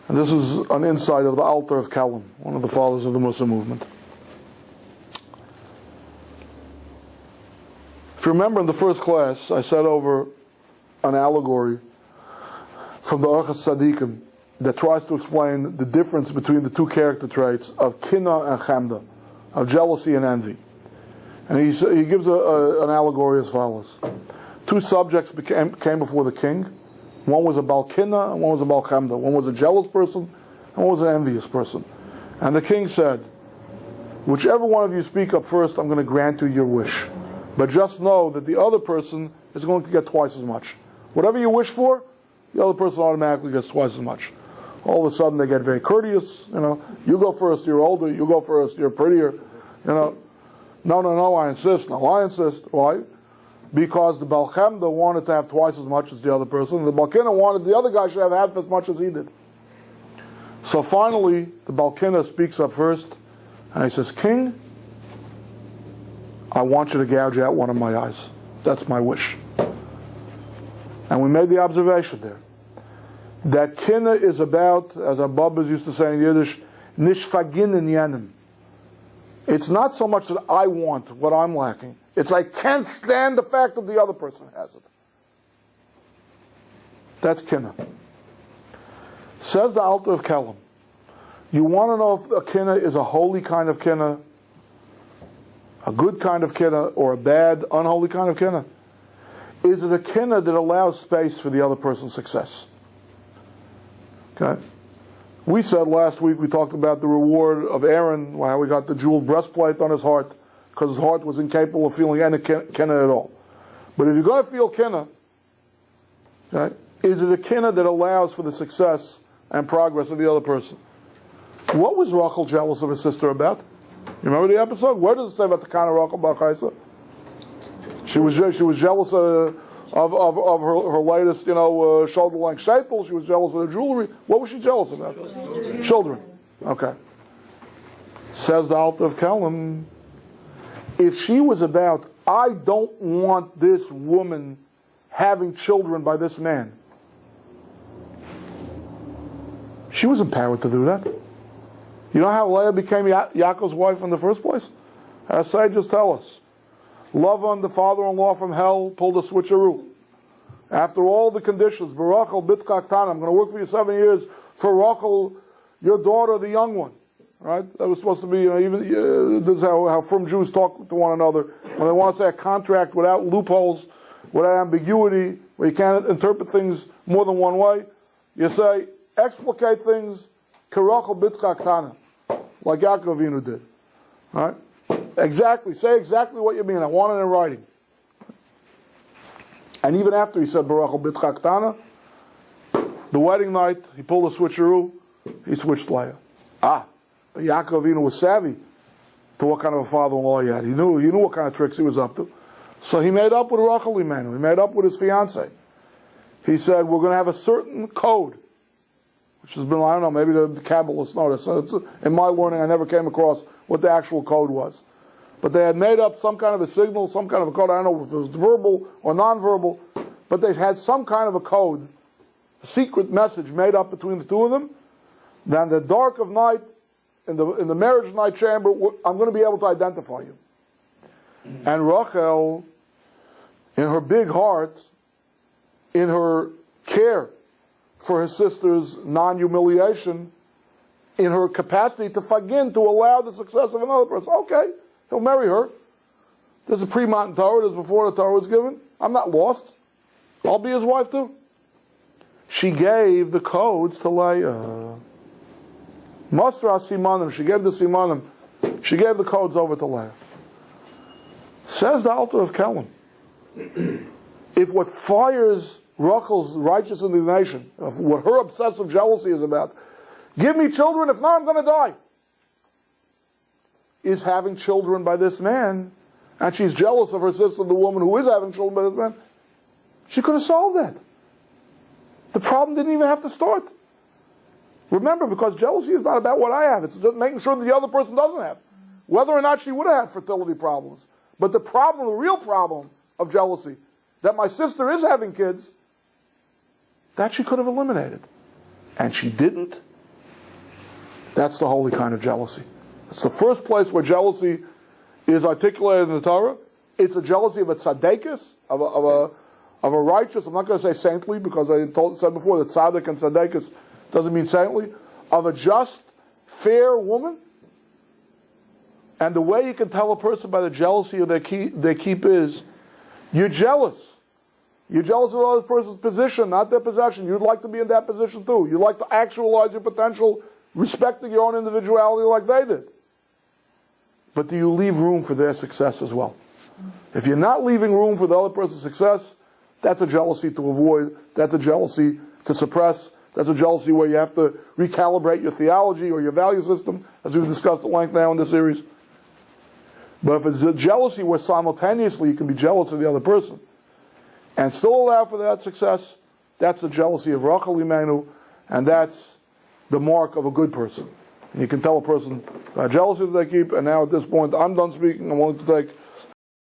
And this is an insight of the Alter of Kelm, one of the fathers of the Muslim movement. If you remember in the first class, I said over an allegory from the Orchos Tzadikim that tries to explain the difference between the two character traits of kinna and chamda, of jealousy and envy. And he gives an allegory as follows. Two subjects came before the king. One was a Bal Kinna and one was a Bal Chamda. One was a jealous person and one was an envious person. And the king said, whichever one of you speak up first, I'm going to grant you your wish. But just know that the other person is going to get twice as much. Whatever you wish for, the other person automatically gets twice as much. All of a sudden they get very courteous, you go first, you're older, you go first, you're prettier, no, I insist, no, I insist. Why? Because the Bal Chemda wanted to have twice as much as the other person, and the Bal Kinna wanted the other guy should have half as much as he did. So finally, the Bal Kinna speaks up first, and he says, King, I want you to gouge out one of my eyes. That's my wish. And we made the observation there that Kinna is about, as our Babbas used to say in Yiddish, nishfagin in yanim. It's not so much that I want what I'm lacking. It's I can't stand the fact that the other person has it. That's kinna. Says the Alter of Kelm, you want to know if a kinna is a holy kind of kinna, a good kind of kinna, or a bad, unholy kind of kinna? Is it a kinna that allows space for the other person's success? Okay? We said last week, we talked about the reward of Aaron, how he got the jeweled breastplate on his heart, because his heart was incapable of feeling any kinna at all. But if you're going to feel kinna, okay, is it a kinna that allows for the success and progress of the other person? What was Rachel jealous of her sister about? You remember the episode? Where does it say about the kind of Rachel Bar Chaisa? She was jealous of her latest, shoulder-length shaitel. She was jealous of the jewelry. What was she jealous about? Children. Okay. Says the Alter of Kelm, if she was about, I don't want this woman having children by this man, she was empowered to do that. You know how Leah became Yaakov's wife in the first place? As sages tell us. Lavan, the father-in-law from hell, pulled a switcheroo. After all the conditions, Barachel Bitka Ktana, I'm going to work for you 7 years for Rachel, your daughter, the young one. Right? That was supposed to be, this is how frum Jews talk to one another. When they want to say a contract without loopholes, without ambiguity, where you can't interpret things more than one way, you say, explicate things, Karachel Bitka Ktana, like Yaakov Avinu did. All right? Exactly. Say exactly what you mean. I want it in writing. And even after he said Barachel Bitka Ktana, the wedding night, he pulled a switcheroo, he switched Leah. But Yaakov Avinu was savvy to what kind of a father-in-law he had. He knew what kind of tricks he was up to. So he made up with Rachel Imanu. He made up with his fiancée. He said, we're going to have a certain code, which has been, I don't know, maybe the Kabbalists noticed. So in my learning, I never came across what the actual code was. But they had made up some kind of a signal, some kind of a code. I don't know if it was verbal or non-verbal, but they had some kind of a code, a secret message made up between the two of them. Then the dark of night, in the marriage night chamber, I'm going to be able to identify you. And Rachel, in her big heart, in her care for her sister's non-humiliation, in her capacity to fagin, to allow the success of another person. Okay, he'll marry her. There's a pre-Matan Torah, there's before the Torah was given. I'm not lost. I'll be his wife too. She gave the codes to Leah. Masra Simanim, she gave the Simanim. She gave the codes over to Leah. Says the Alter of Kelm, if what fires Rachel's righteous indignation, of what her obsessive jealousy is about, give me children, if not I'm going to die, is having children by this man, and she's jealous of her sister, the woman who is having children by this man, She could have solved that. The problem didn't even have to start. Remember, because jealousy is not about what I have. It's just making sure that the other person doesn't have. Whether or not she would have had fertility problems. But the problem, the real problem of jealousy, that my sister is having kids, that she could have eliminated. And she didn't. That's the holy kind of jealousy. It's the first place where jealousy is articulated in the Torah. It's a jealousy of a tzaddikus, of a righteous, I'm not going to say saintly, because I said before that tzaddik and tzaddikus doesn't mean saintly, of a just, fair woman. And the way you can tell a person by the jealousy of they keep is, you're jealous. You're jealous of the other person's position, not their possession. You'd like to be in that position too. You'd like to actualize your potential, respecting your own individuality like they did. But do you leave room for their success as well? If you're not leaving room for the other person's success, that's a jealousy to avoid. That's a jealousy to suppress. That's a jealousy where you have to recalibrate your theology or your value system, as we've discussed at length now in this series. But if it's a jealousy where simultaneously you can be jealous of the other person and still allow for that success, that's the jealousy of Rachel Imenu, and that's the mark of a good person. And you can tell a person by jealousy that they keep, and now at this point I'm done speaking. I'm willing to take